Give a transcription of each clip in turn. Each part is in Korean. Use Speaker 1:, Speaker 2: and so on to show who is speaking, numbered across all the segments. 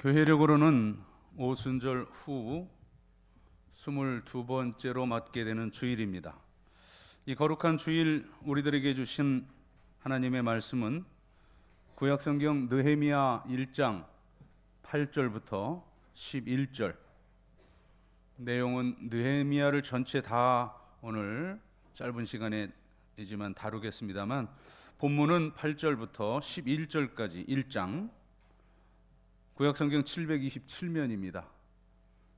Speaker 1: 교회력으로는 오순절 후 22번째로 맞게 되는 주일입니다. 이 거룩한 주일 우리들에게 주신 하나님의 말씀은 구약성경 느헤미야 1장 8절부터 11절. 내용은 느헤미야를 전체 다 오늘 짧은 시간이지만 다루겠습니다만, 본문은 8절부터 11절까지 1장, 구약성경 727면입니다.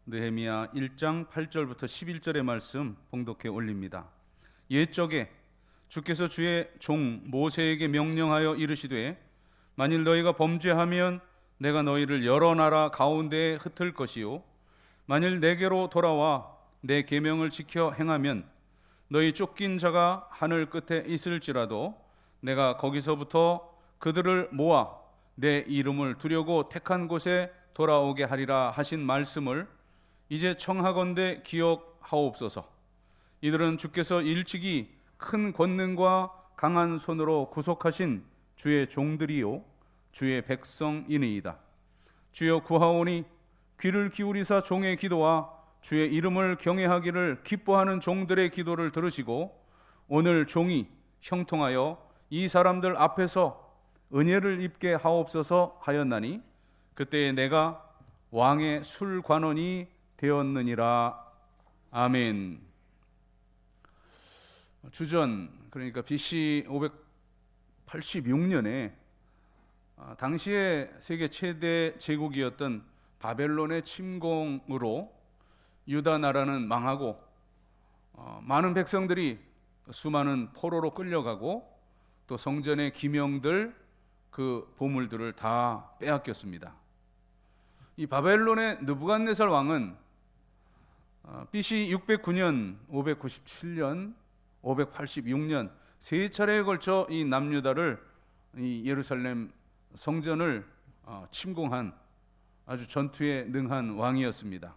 Speaker 1: 느헤미야 1장 8절부터 11절의 말씀 봉독해 올립니다. 옛적에 주께서 주의 종 모세에게 명령하여 이르시되, 만일 너희가 범죄하면 내가 너희를 여러 나라 가운데에 흩을 것이요, 만일 내게로 돌아와 내 계명을 지켜 행하면 너희 쫓긴 자가 하늘 끝에 있을지라도 내가 거기서부터 그들을 모아 내 이름을 두려고 택한 곳에 돌아오게 하리라 하신 말씀을 이제 청하건대 기억하옵소서. 이들은 주께서 일찍이 큰 권능과 강한 손으로 구속하신 주의 종들이요 주의 백성이니이다. 주여 구하오니 귀를 기울이사 종의 기도와 주의 이름을 경외하기를 기뻐하는 종들의 기도를 들으시고 오늘 종이 형통하여 이 사람들 앞에서 은혜를 입게 하옵소서 하였나니 그때에 내가 왕의 술관원이 되었느니라. 아멘. 주전, 그러니까 BC 586년에 당시에 세계 최대 제국이었던 바벨론의 침공으로 유다 나라는 망하고 많은 백성들이 수많은 포로로 끌려가고 또 성전의 기명들, 그 보물들을 다 빼앗겼습니다. 이 바벨론의 느부갓네살 왕은 BC 609년, 597년, 586년 세 차례에 걸쳐 이 남유다를, 이 예루살렘 성전을 침공한 아주 전투에 능한 왕이었습니다.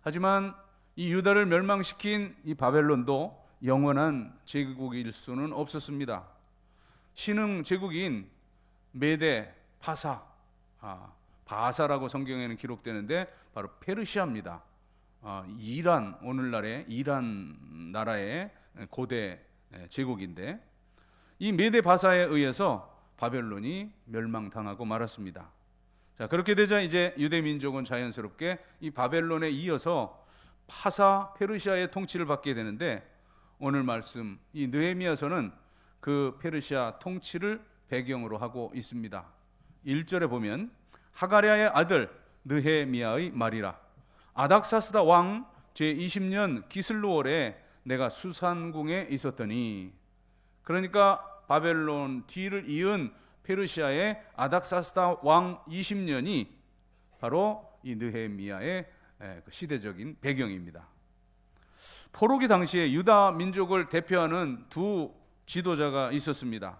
Speaker 1: 하지만 이 유다를 멸망시킨 이 바벨론도 영원한 제국일 수는 없었습니다. 신흥 제국인 메데, 파사, 바사라고 성경에는 기록되는데 바로 페르시아입니다. 이란, 오늘날의 이란 나라의 고대 제국인데, 이 메데 바사에 의해서 바벨론이 멸망당하고 말았습니다. 자, 그렇게 되자 이제 유대 민족은 자연스럽게 이 바벨론에 이어서 파사, 페르시아의 통치를 받게 되는데, 오늘 말씀 이 느헤미야서는 그 페르시아 통치를 배경으로 하고 있습니다. 1절에 보면 하가랴의 아들 느헤미야의 말이라. 아닥사스다 왕 제20년 기슬루월에 내가 수산궁에 있었더니, 그러니까 바벨론 뒤를 이은 페르시아의 아닥사스다 왕 20년이 바로 이 느헤미야의 시대적인 배경입니다. 포로기 당시에 유다 민족을 대표하는 두 지도자가 있었습니다.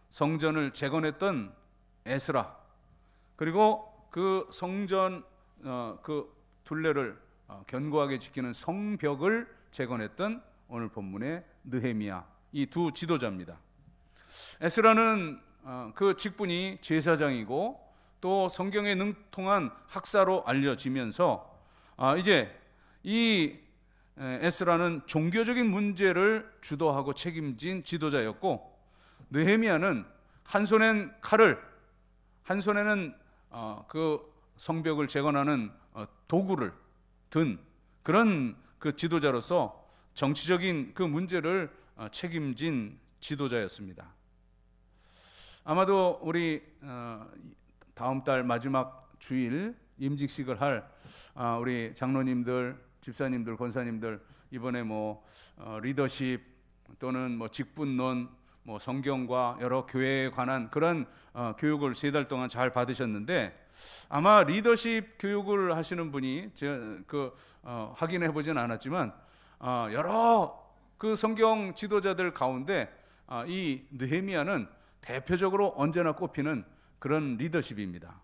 Speaker 1: 성전을 재건했던 에스라, 그리고 그 성전 그 둘레를 견고하게 지키는 성벽을 재건했던 오늘 본문의 느헤미야, 이 두 지도자입니다. 에스라는 그 직분이 제사장이고 또 성경에 능통한 학사로 알려지면서 이제 이 에스라는 종교적인 문제를 주도하고 책임진 지도자였고, 느헤미야는 한 손엔 칼을, 한 손에는 그 성벽을 재건하는 도구를 든 그런 그 지도자로서 정치적인 그 문제를 책임진 지도자였습니다. 아마도 우리 다음 달 마지막 주일 임직식을 할 우리 장로님들, 집사님들, 권사님들, 이번에 리더십 또는 직분론, 성경과 여러 교회에 관한 그런 교육을 3달 동안 잘 받으셨는데, 아마 리더십 교육을 하시는 분이 제가 확인해 보진 않았지만 여러 그 성경 지도자들 가운데 이 느헤미야는 대표적으로 언제나 꼽히는 그런 리더십입니다.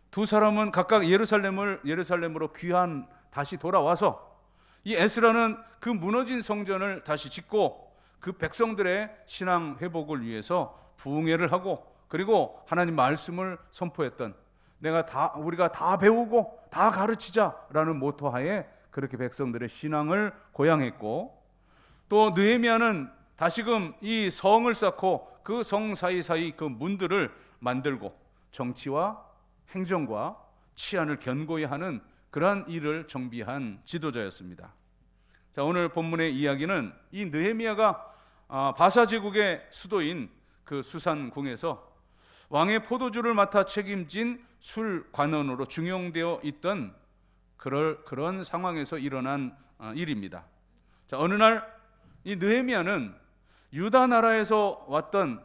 Speaker 1: 두 사람은 각각 예루살렘으로 다시 돌아와서 이 에스라는 그 무너진 성전을 다시 짓고 그 백성들의 신앙 회복을 위해서 부흥회를 하고 그리고 하나님 말씀을 선포했던, 우리가 다 배우고 다 가르치자라는 모토하에 그렇게 백성들의 신앙을 고양했고, 또 느헤미야는 다시금 이 성을 쌓고 그 성 사이사이 그 문들을 만들고 정치와 행정과 치안을 견고히 하는 그러한 일을 정비한 지도자였습니다. 자, 오늘 본문의 이야기는 이 느헤미야가 바사 제국의 수도인 그 수산궁에서 왕의 포도주를 맡아 책임진 술관원으로 중용되어 있던 그런 상황에서 일어난 일입니다. 자, 어느 날 이 느헤미야는 유다 나라에서 왔던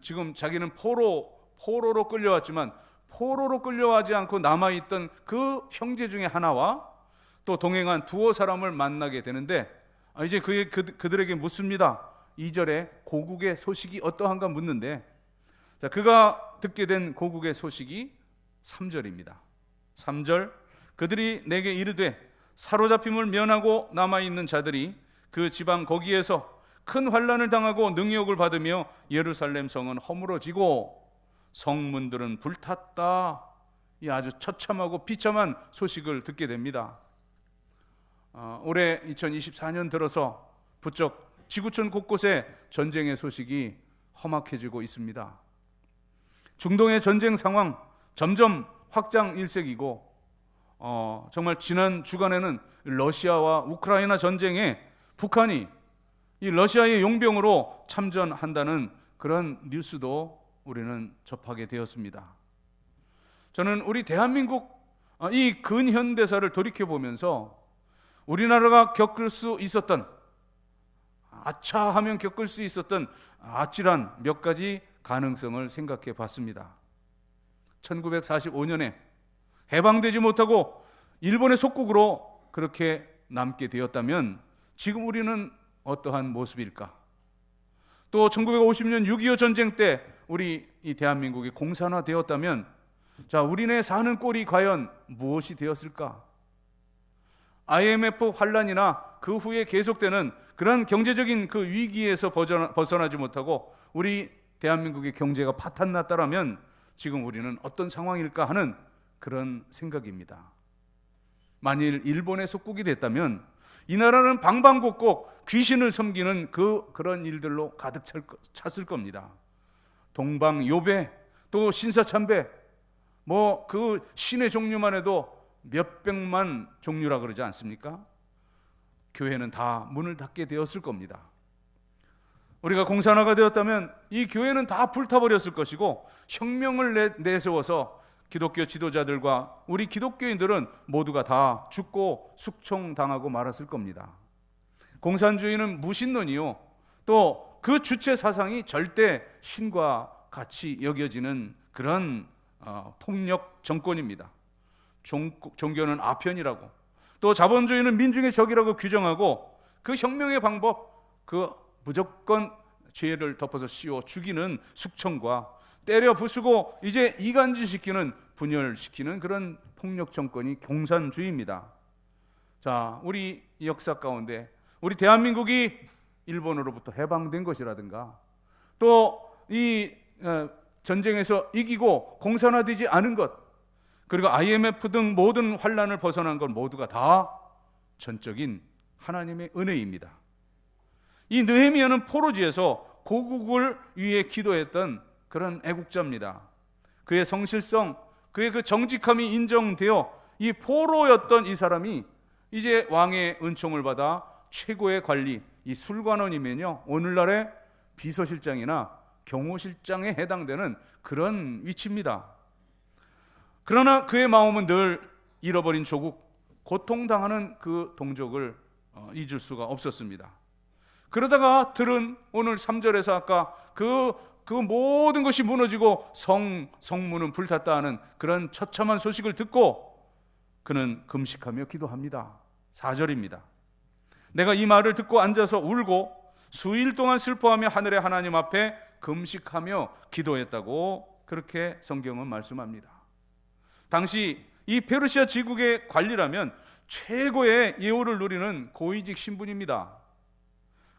Speaker 1: 지금 자기는 포로로 끌려왔지만 포로로 끌려가지 않고 남아있던 그 형제 중에 하나와 또 동행한 두어 사람을 만나게 되는데, 이제 그들에게 묻습니다. 2절에 고국의 소식이 어떠한가 묻는데, 자, 그가 듣게 된 고국의 소식이 3절입니다. 3절, 그들이 내게 이르되 사로잡힘을 면하고 남아있는 자들이 그 지방 거기에서 큰 환난을 당하고 능욕을 받으며 예루살렘 성은 허물어지고 성문들은 불탔다. 이 아주 처참하고 비참한 소식을 듣게 됩니다. 올해 2024년 들어서 부쩍 지구촌 곳곳에 전쟁의 소식이 험악해지고 있습니다. 중동의 전쟁 상황 점점 확장 일색이고, 정말 지난 주간에는 러시아와 우크라이나 전쟁에 북한이 이 러시아의 용병으로 참전한다는 그런 뉴스도 우리는 접하게 되었습니다. 저는 우리 대한민국 이 근현대사를 돌이켜보면서 우리나라가 겪을 수 있었던, 아차하면 겪을 수 있었던 아찔한 몇 가지 가능성을 생각해 봤습니다. 1945년에 해방되지 못하고 일본의 속국으로 그렇게 남게 되었다면 지금 우리는 어떠한 모습일까? 또 1950년 6.25 전쟁 때 우리 이 대한민국이 공산화되었다면, 자, 우리네 사는 꼴이 과연 무엇이 되었을까? IMF 환란이나 그 후에 계속되는 그런 경제적인 그 위기에서 벗어나지 못하고 우리 대한민국의 경제가 파탄났다라면 지금 우리는 어떤 상황일까 하는 그런 생각입니다. 만일 일본의 속국이 됐다면 이 나라는 방방곡곡 귀신을 섬기는 그런 일들로 가득 찼을 겁니다. 동방요배, 또 신사참배, 그 신의 종류만 해도 몇백만 종류라 그러지 않습니까? 교회는 다 문을 닫게 되었을 겁니다. 우리가 공산화가 되었다면 이 교회는 다 불타버렸을 것이고, 혁명을 내세워서 기독교 지도자들과 우리 기독교인들은 모두가 다 죽고 숙청당하고 말았을 겁니다. 공산주의는 무신론이요, 또 그 주체 사상이 절대 신과 같이 여겨지는 그런 폭력 정권입니다. 종교는 아편이라고, 또 자본주의는 민중의 적이라고 규정하고, 그 혁명의 방법, 무조건 죄를 덮어서 씌워 죽이는 숙청과 때려 부수고 이제 이간질시키는, 분열시키는 그런 폭력 정권이 공산주의입니다. 자, 우리 역사 가운데 우리 대한민국이 일본으로부터 해방된 것이라든가, 또 이 전쟁에서 이기고 공산화되지 않은 것, 그리고 IMF 등 모든 환란을 벗어난 것 모두가 다 전적인 하나님의 은혜입니다. 이 느헤미야는 포로지에서 고국을 위해 기도했던 그런 애국자입니다. 그의 성실성, 그의 그 정직함이 인정되어 이 포로였던 이 사람이 이제 왕의 은총을 받아 최고의 관리, 이 술관원이면요, 오늘날의 비서실장이나 경호실장에 해당되는 그런 위치입니다. 그러나 그의 마음은 늘 잃어버린 조국, 고통당하는 그 동족을 잊을 수가 없었습니다. 그러다가 들은 오늘 3절에서 아까 그 모든 것이 무너지고 성문은 불탔다 하는 그런 처참한 소식을 듣고 그는 금식하며 기도합니다. 4절입니다. 내가 이 말을 듣고 앉아서 울고 수일 동안 슬퍼하며 하늘의 하나님 앞에 금식하며 기도했다고 그렇게 성경은 말씀합니다. 당시 이 페르시아 제국의 관리라면 최고의 예우를 누리는 고위직 신분입니다.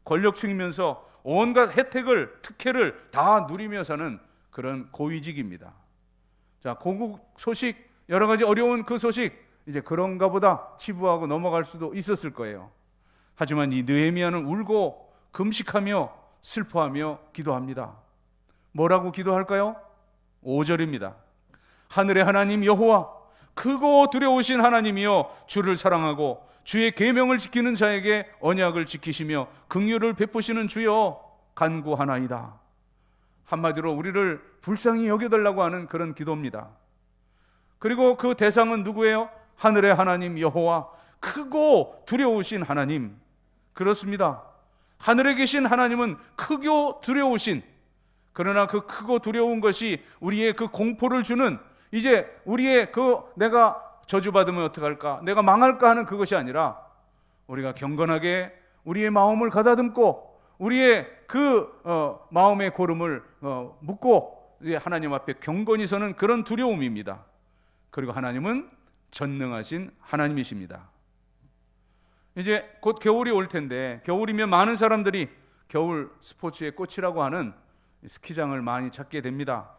Speaker 1: 권력층이면서 온갖 혜택을, 특혜를 다 누리며 사는 그런 고위직입니다. 자, 고국 소식, 여러 가지 어려운 그 소식, 이제 그런가 보다 치부하고 넘어갈 수도 있었을 거예요. 하지만 이 느헤미야는 울고 금식하며 슬퍼하며 기도합니다. 뭐라고 기도할까요? 5절입니다. 하늘의 하나님 여호와, 크고 두려우신 하나님이여, 주를 사랑하고 주의 계명을 지키는 자에게 언약을 지키시며 긍휼을 베푸시는 주여, 간구하나이다. 한마디로 우리를 불쌍히 여겨달라고 하는 그런 기도입니다. 그리고 그 대상은 누구예요? 하늘의 하나님 여호와, 크고 두려우신 하나님. 그렇습니다. 하늘에 계신 하나님은 크고 두려우신, 그러나 그 크고 두려운 것이 우리의 그 공포를 주는, 이제 우리의 그 내가 저주받으면 어떡할까, 내가 망할까 하는 그것이 아니라 우리가 경건하게 우리의 마음을 가다듬고 우리의 그 마음의 고름을 묻고 하나님 앞에 경건히 서는 그런 두려움입니다. 그리고 하나님은 전능하신 하나님이십니다. 이제 곧 겨울이 올 텐데, 겨울이면 많은 사람들이 겨울 스포츠의 꽃이라고 하는 스키장을 많이 찾게 됩니다.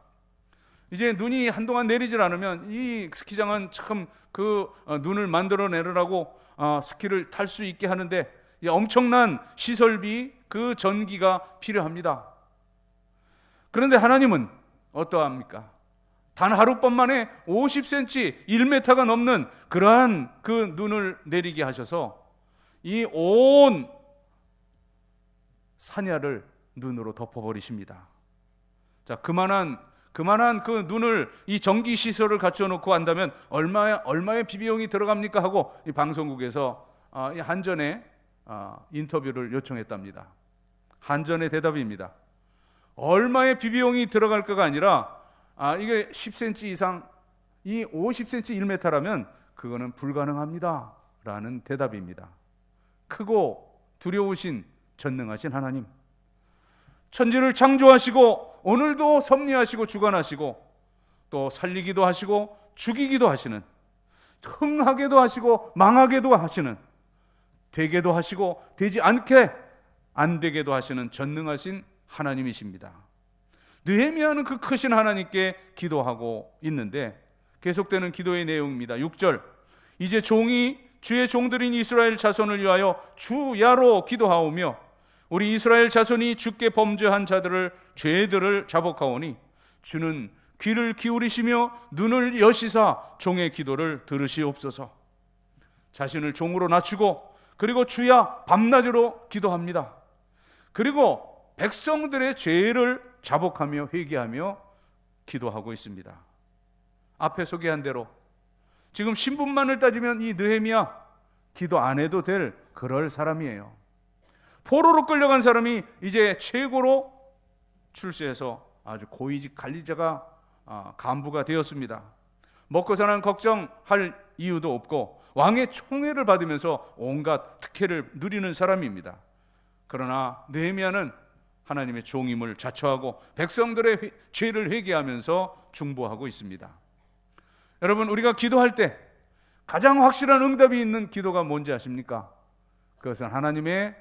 Speaker 1: 이제 눈이 한동안 내리질 않으면 이 스키장은 참 그 눈을 만들어내려고 스키를 탈 수 있게 하는데 엄청난 시설비, 그 전기가 필요합니다. 그런데 하나님은 어떠합니까? 단 하룻밤 만에 50cm, 1m가 넘는 그러한 그 눈을 내리게 하셔서 이 온 산야를 눈으로 덮어버리십니다. 자, 그만한 그 눈을, 이 전기 시설을 갖춰놓고 한다면 얼마의 비용이 들어갑니까 하고 이 방송국에서 이 한전에 인터뷰를 요청했답니다. 한전의 대답입니다. 얼마의 비용이 들어갈까가 아니라 이게 10cm 이상, 이 50cm 1m라면 그거는 불가능합니다 라는 대답입니다. 크고 두려우신 전능하신 하나님, 천지를 창조하시고 오늘도 섭리하시고 주관하시고 또 살리기도 하시고 죽이기도 하시는, 흥하게도 하시고 망하게도 하시는, 되게도 하시고 되지 않게 안 되게도 하시는 전능하신 하나님이십니다. 느헤미야는 그 크신 하나님께 기도하고 있는데 계속되는 기도의 내용입니다. 6절, 이제 종이 주의 종들인 이스라엘 자손을 위하여 주야로 기도하오며 우리 이스라엘 자손이 주께 범죄한 자들을 죄들을 자복하오니 주는 귀를 기울이시며 눈을 여시사 종의 기도를 들으시옵소서. 자신을 종으로 낮추고 그리고 주야 밤낮으로 기도합니다. 그리고 백성들의 죄를 자복하며 회개하며 기도하고 있습니다. 앞에 소개한 대로 지금 신분만을 따지면 이 느헤미야 기도 안 해도 될 그럴 사람이에요. 포로로 끌려간 사람이 이제 최고로 출세해서 아주 고위직 관리자가 간부가 되었습니다. 먹고 사는 걱정할 이유도 없고 왕의 총애를 받으면서 온갖 특혜를 누리는 사람입니다. 그러나 느헤미야는 하나님의 종임을 자처하고 백성들의 죄를 회개하면서 중보하고 있습니다. 여러분, 우리가 기도할 때 가장 확실한 응답이 있는 기도가 뭔지 아십니까? 그것은 하나님의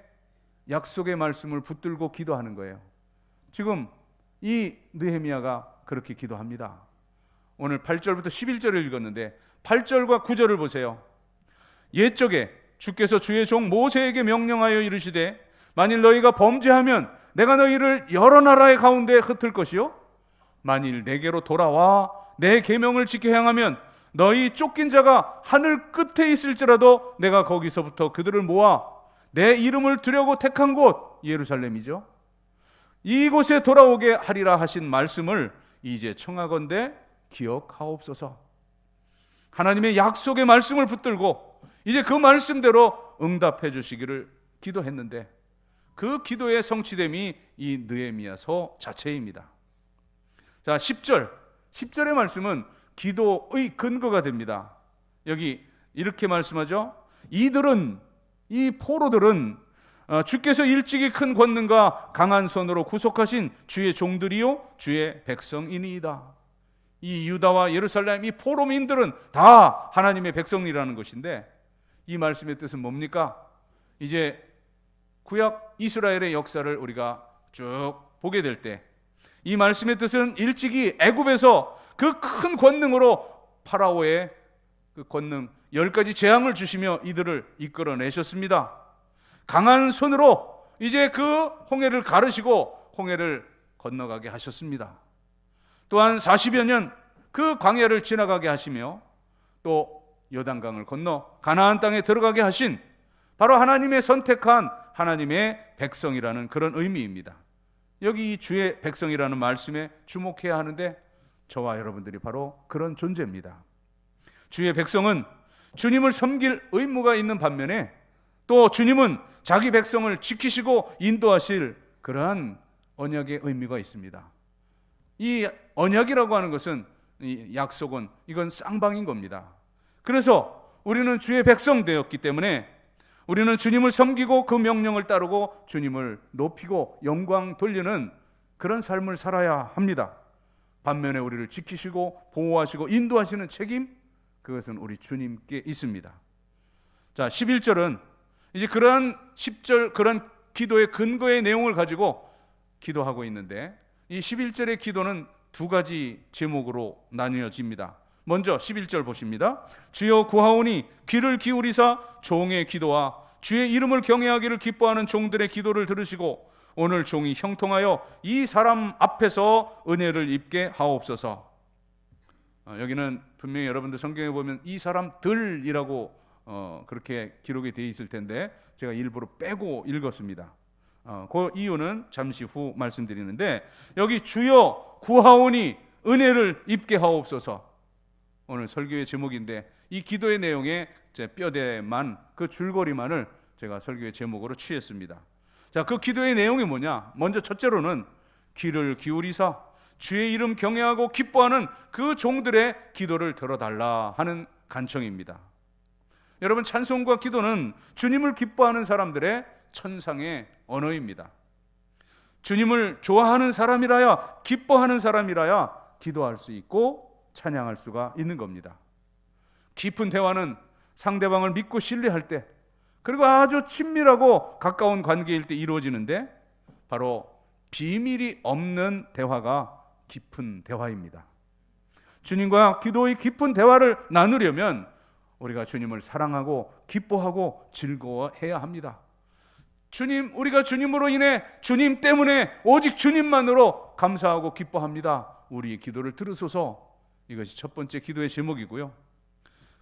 Speaker 1: 약속의 말씀을 붙들고 기도하는 거예요. 지금 이 느헤미야가 그렇게 기도합니다. 오늘 8절부터 11절을 읽었는데 8절과 9절을 보세요. 옛적에 주께서 주의 종 모세에게 명령하여 이르시되 만일 너희가 범죄하면 내가 너희를 여러 나라의 가운데 흩을 것이요 만일 내게로 돌아와 내 계명을 지켜 행하면 너희 쫓긴 자가 하늘 끝에 있을지라도 내가 거기서부터 그들을 모아 내 이름을 두려고 택한 곳 예루살렘이죠. 이곳에 돌아오게 하리라 하신 말씀을 이제 청하건대 기억하옵소서. 하나님의 약속의 말씀을 붙들고 이제 그 말씀대로 응답해 주시기를 기도했는데 그 기도의 성취됨이 이 느헤미야서 자체입니다. 자, 10절의 말씀은 기도의 근거가 됩니다. 여기 이렇게 말씀하죠. 이 포로들은 주께서 일찍이 큰 권능과 강한 손으로 구속하신 주의 종들이요 주의 백성이니이다. 이 유다와 예루살렘 이 포로민들은 다 하나님의 백성이라는 것인데 이 말씀의 뜻은 뭡니까? 이제 구약 이스라엘의 역사를 우리가 쭉 보게 될 때 이 말씀의 뜻은 일찍이 애굽에서 그 큰 권능으로 파라오의 그 권능 10가지 재앙을 주시며 이들을 이끌어내셨습니다. 강한 손으로 이제 그 홍해를 가르시고 홍해를 건너가게 하셨습니다. 또한 40여 년 그 광야를 지나가게 하시며 또 요단강을 건너 가나안 땅에 들어가게 하신 바로 하나님의 선택한 하나님의 백성이라는 그런 의미입니다. 여기 주의 백성이라는 말씀에 주목해야 하는데 저와 여러분들이 바로 그런 존재입니다. 주의 백성은 주님을 섬길 의무가 있는 반면에 또 주님은 자기 백성을 지키시고 인도하실 그러한 언약의 의미가 있습니다. 이 언약이라고 하는 것은, 이 약속은, 이건 쌍방인 겁니다. 그래서 우리는 주의 백성 되었기 때문에 우리는 주님을 섬기고 그 명령을 따르고 주님을 높이고 영광 돌리는 그런 삶을 살아야 합니다. 반면에 우리를 지키시고 보호하시고 인도하시는 책임, 그것은 우리 주님께 있습니다. 자, 11절은 이제 그러한 10절 그런 기도의 근거의 내용을 가지고 기도하고 있는데, 이 11절의 기도는 두 가지 제목으로 나뉘어집니다. 먼저 11절 보십니다. 주여 구하오니 귀를 기울이사 종의 기도와 주의 이름을 경외하기를 기뻐하는 종들의 기도를 들으시고 오늘 종이 형통하여 이 사람 앞에서 은혜를 입게 하옵소서. 여기는 분명히 여러분들 성경에 보면 이 사람들이라고 그렇게 기록이 되어 있을 텐데 제가 일부러 빼고 읽었습니다. 그 이유는 잠시 후 말씀드리는데, 여기 주여 구하오니 은혜를 입게 하옵소서, 오늘 설교의 제목인데 이 기도의 내용의 뼈대만, 그 줄거리만을 제가 설교의 제목으로 취했습니다. 자, 그 기도의 내용이 뭐냐? 먼저 첫째로는 귀를 기울이사 주의 이름 경외하고 기뻐하는 그 종들의 기도를 들어달라 하는 간청입니다. 여러분, 찬송과 기도는 주님을 기뻐하는 사람들의 천상의 언어입니다. 주님을 좋아하는 사람이라야, 기뻐하는 사람이라야 기도할 수 있고 찬양할 수가 있는 겁니다. 깊은 대화는 상대방을 믿고 신뢰할 때, 그리고 아주 친밀하고 가까운 관계일 때 이루어지는데, 바로 비밀이 없는 대화가 깊은 대화입니다. 주님과 기도의 깊은 대화를 나누려면 우리가 주님을 사랑하고 기뻐하고 즐거워해야 합니다. 우리가 주님으로 인해, 주님 때문에, 오직 주님만으로 감사하고 기뻐합니다. 우리의 기도를 들으소서. 이것이 첫 번째 기도의 제목이고요.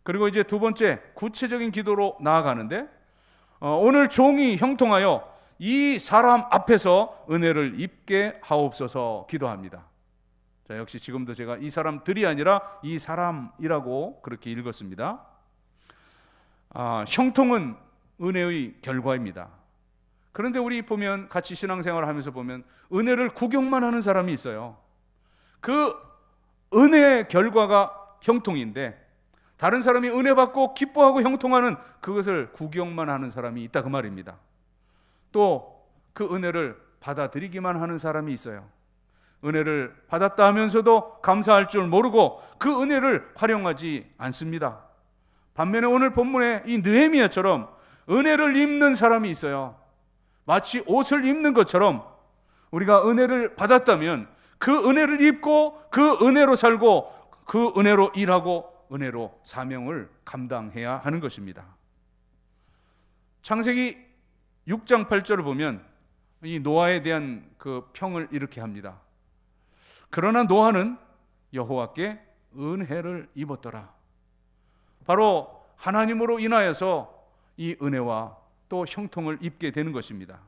Speaker 1: 그리고 이제 두 번째 구체적인 기도로 나아가는데, 오늘 종이 형통하여 이 사람 앞에서 은혜를 입게 하옵소서 기도합니다. 자, 역시 지금도 제가 이 사람들이 아니라 이 사람이라고 그렇게 읽었습니다. 형통은 은혜의 결과입니다. 그런데 우리 보면, 같이 신앙생활을 하면서 보면 은혜를 구경만 하는 사람이 있어요. 그 은혜의 결과가 형통인데, 다른 사람이 은혜 받고 기뻐하고 형통하는 그것을 구경만 하는 사람이 있다, 그 말입니다. 또 그 은혜를 받아들이기만 하는 사람이 있어요. 은혜를 받았다 하면서도 감사할 줄 모르고 그 은혜를 활용하지 않습니다. 반면에 오늘 본문에 이 느헤미야처럼 은혜를 입는 사람이 있어요. 마치 옷을 입는 것처럼 우리가 은혜를 받았다면 그 은혜를 입고 그 은혜로 살고 그 은혜로 일하고 은혜로 사명을 감당해야 하는 것입니다. 창세기 6장 8절을 보면 이 노아에 대한 그 평을 이렇게 합니다. 그러나 노아는 여호와께 은혜를 입었더라. 바로 하나님으로 인하여서 이 은혜와 또 형통을 입게 되는 것입니다.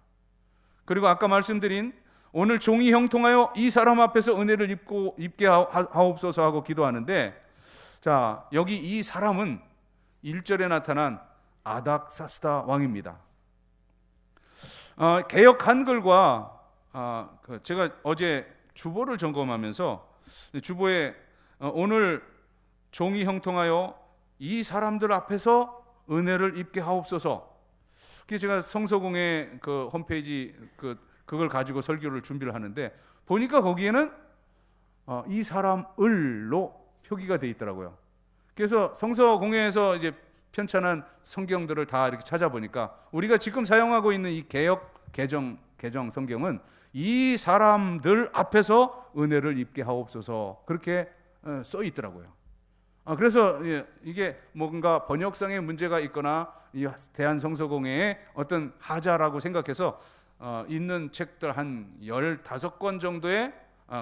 Speaker 1: 그리고 아까 말씀드린 오늘 종이 형통하여 이 사람 앞에서 은혜를 입게 하옵소서 하고 기도하는데, 자, 여기 이 사람은 1절에 나타난 아닥사스다 왕입니다. 개역 한글과 제가 어제 주보를 점검하면서 주보에 오늘 종이 형통하여 이 사람들 앞에서 은혜를 입게 하옵소서, 그게 제가 성서공회 그 홈페이지 그걸 가지고 설교를 준비를 하는데 보니까 거기에는 이 사람을로 표기가 돼 있더라고요. 그래서 성서공회에서 이제 편찬한 성경들을 다 이렇게 찾아보니까 우리가 지금 사용하고 있는 이 개역 개정 성경은 이 사람들 앞에서 은혜를 입게 하옵소서 그렇게 써 있더라고요. 그래서 이게 뭔가 번역상의 문제가 있거나 이 대한성서공회의 어떤 하자라고 생각해서 있는 책들 한 15권 정도의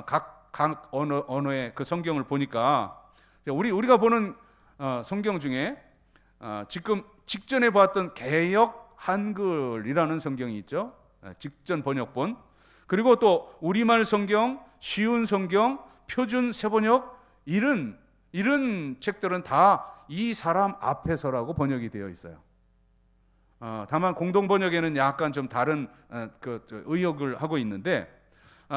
Speaker 1: 각 언어의 그 성경을 보니까 우리가 보는 성경 중에 지금 직전에 봤던 개역 한글이라는 성경이 있죠. 직전 번역본. 그리고 또 우리말 성경, 쉬운 성경, 표준 세번역 이런 책들은 다 이 사람 앞에서라고 번역이 되어 있어요. 다만 공동 번역에는 약간 좀 다른 의역을 하고 있는데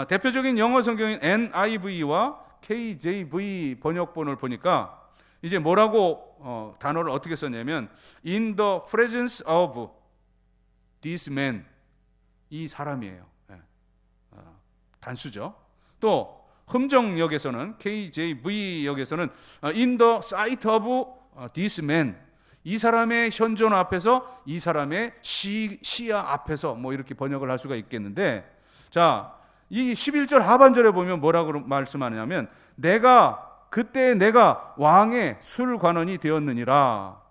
Speaker 1: 대표적인 영어 성경인 NIV와 KJV 번역본을 보니까 이제 뭐라고 단어를 어떻게 썼냐면 in the presence of this man, 이 사람이에요. 단수죠. 또 흠정역에서는 KJV역에서는 in the sight of this man, 이 사람의 현존 앞에서, 이 사람의 시야 앞에서 뭐 이렇게 번역을 할 수가 있겠는데, 자, 이 11절 하반절에 보면 뭐라고 말씀하냐면 그때 내가 왕의 술관원이 되었느니라.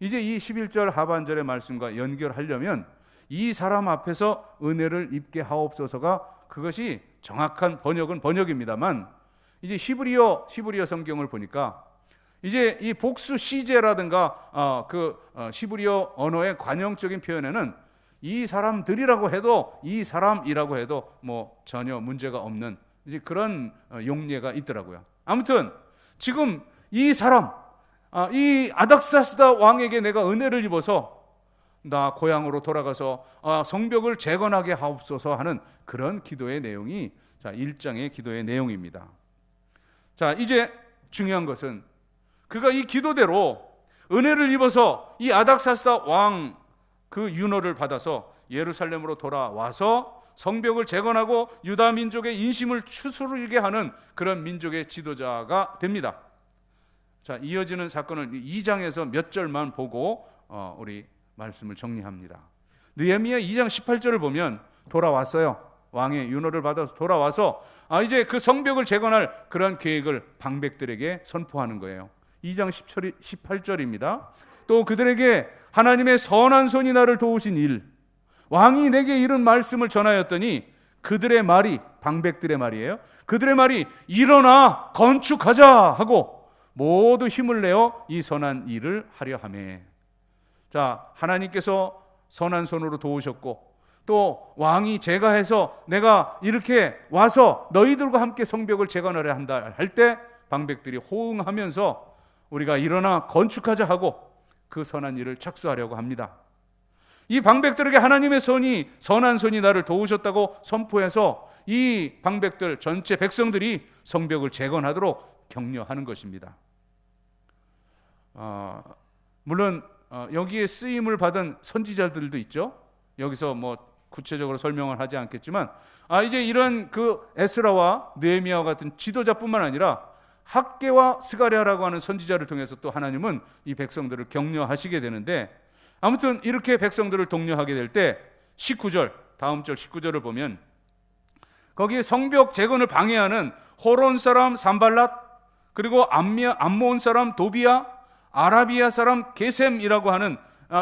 Speaker 1: 이제 이 11절 하반절의 말씀과 연결하려면 이 사람 앞에서 은혜를 입게 하옵소서가 그것이 정확한 번역은 번역입니다만, 이제 히브리어 성경을 보니까 이제 이 복수 시제라든가 히브리어 언어의 관용적인 표현에는 이 사람들이라고 해도 이 사람이라고 해도 뭐 전혀 문제가 없는 이제 그런 용례가 있더라고요. 아무튼 지금 이 사람, 이 아닥사스다 왕에게 내가 은혜를 입어서 나 고향으로 돌아가서 성벽을 재건하게 하옵소서 하는 그런 기도의 내용이 1장의 기도의 내용입니다. 자, 이제 중요한 것은 그가 이 기도대로 은혜를 입어서 이 아닥사스다 왕 그 윤허를 받아서 예루살렘으로 돌아와서 성벽을 재건하고 유다 민족의 인심을 추스르게 하는 그런 민족의 지도자가 됩니다. 자, 이어지는 사건을 2장에서 몇 절만 보고 우리 말씀을 정리합니다. 느헤미야 2장 18절을 보면 돌아왔어요. 왕의 윤허를 받아서 돌아와서 이제 그 성벽을 재건할 그런 계획을 방백들에게 선포하는 거예요. 2장 18절입니다. 또 그들에게 하나님의 선한 손이 나를 도우신 일, 왕이 내게 이런 말씀을 전하였더니 그들의 말이, 방백들의 말이에요. 그들의 말이 일어나 건축하자 하고 모두 힘을 내어 이 선한 일을 하려 하매. 자, 하나님께서 선한 손으로 도우셨고 또 왕이 제가 해서 내가 이렇게 와서 너희들과 함께 성벽을 재건하려 한다 할 때 방백들이 호응하면서 우리가 일어나 건축하자 하고 그 선한 일을 착수하려고 합니다. 이 방백들에게 하나님의 손이, 선한 손이 나를 도우셨다고 선포해서 이 방백들 전체 백성들이 성벽을 재건하도록 격려하는 것입니다. 물론 여기에 쓰임을 받은 선지자들도 있죠. 여기서 뭐 구체적으로 설명을 하지 않겠지만 이제 이런 그 에스라와 느헤미야와 같은 지도자뿐만 아니라 학개와 스가랴라고 하는 선지자를 통해서 또 하나님은 이 백성들을 격려하시게 되는데, 아무튼 이렇게 백성들을 독려하게 될 때 19절, 다음 절 19절을 보면 거기에 성벽 재건을 방해하는 호론 사람 산발랏, 그리고 암몬 사람 도비야, 아라비아 사람 게셈이라고 하는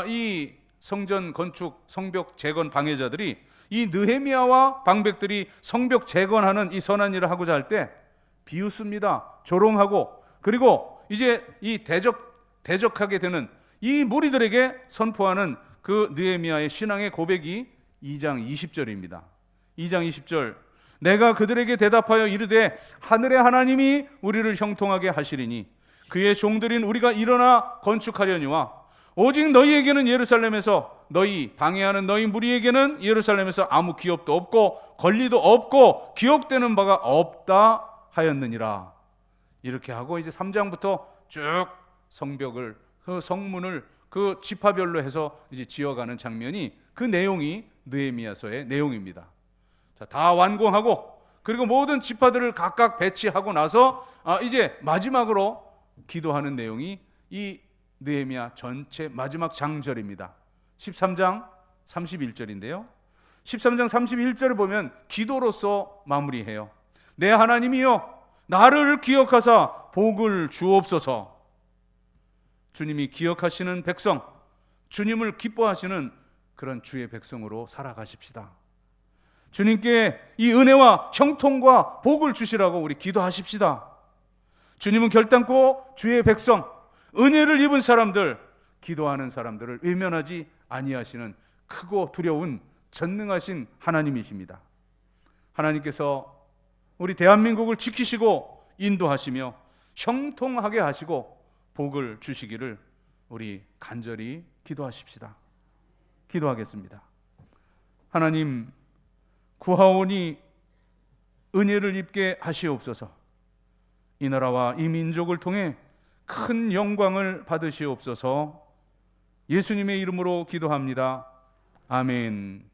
Speaker 1: 이 성전 건축, 성벽 재건 방해자들이 이 느헤미야와 방백들이 성벽 재건하는 이 선한 일을 하고자 할 때 비웃습니다. 조롱하고, 그리고 이제 이 대적하게 되는 이 무리들에게 선포하는 그 느헤미야의 신앙의 고백이 2장 20절입니다. 2장 20절, 내가 그들에게 대답하여 이르되 하늘의 하나님이 우리를 형통하게 하시리니 그의 종들인 우리가 일어나 건축하려니와 오직 너희에게는 예루살렘에서, 너희 방해하는 너희 무리에게는 예루살렘에서 아무 기업도 없고 권리도 없고 기억되는 바가 없다 하였느니라. 이렇게 하고 이제 3장부터 쭉 성벽을, 그 성문을 그 지파별로 해서 이제 지어가는 장면이, 그 내용이 느헤미야서의 내용입니다. 자, 다 완공하고 그리고 모든 지파들을 각각 배치하고 나서 이제 마지막으로 기도하는 내용이 이 느헤미야 전체 마지막 장절입니다. 13장 31절인데요. 13장 31절을 보면 기도로서 마무리해요. 내 하나님이여 나를 기억하사 복을 주옵소서. 주님이 기억하시는 백성, 주님을 기뻐하시는 그런 주의 백성으로 살아가십시다. 주님께 이 은혜와 형통과 복을 주시라고 우리 기도하십시다. 주님은 결단코 주의 백성, 은혜를 입은 사람들, 기도하는 사람들을 외면하지 아니하시는 크고 두려운 전능하신 하나님이십니다. 하나님께서 우리 대한민국을 지키시고 인도하시며 형통하게 하시고 복을 주시기를 우리 간절히 기도하십시다. 기도하겠습니다. 하나님, 구하오니 은혜를 입게 하시옵소서. 이 나라와 이 민족을 통해 큰 영광을 받으시옵소서. 예수님의 이름으로 기도합니다. 아멘.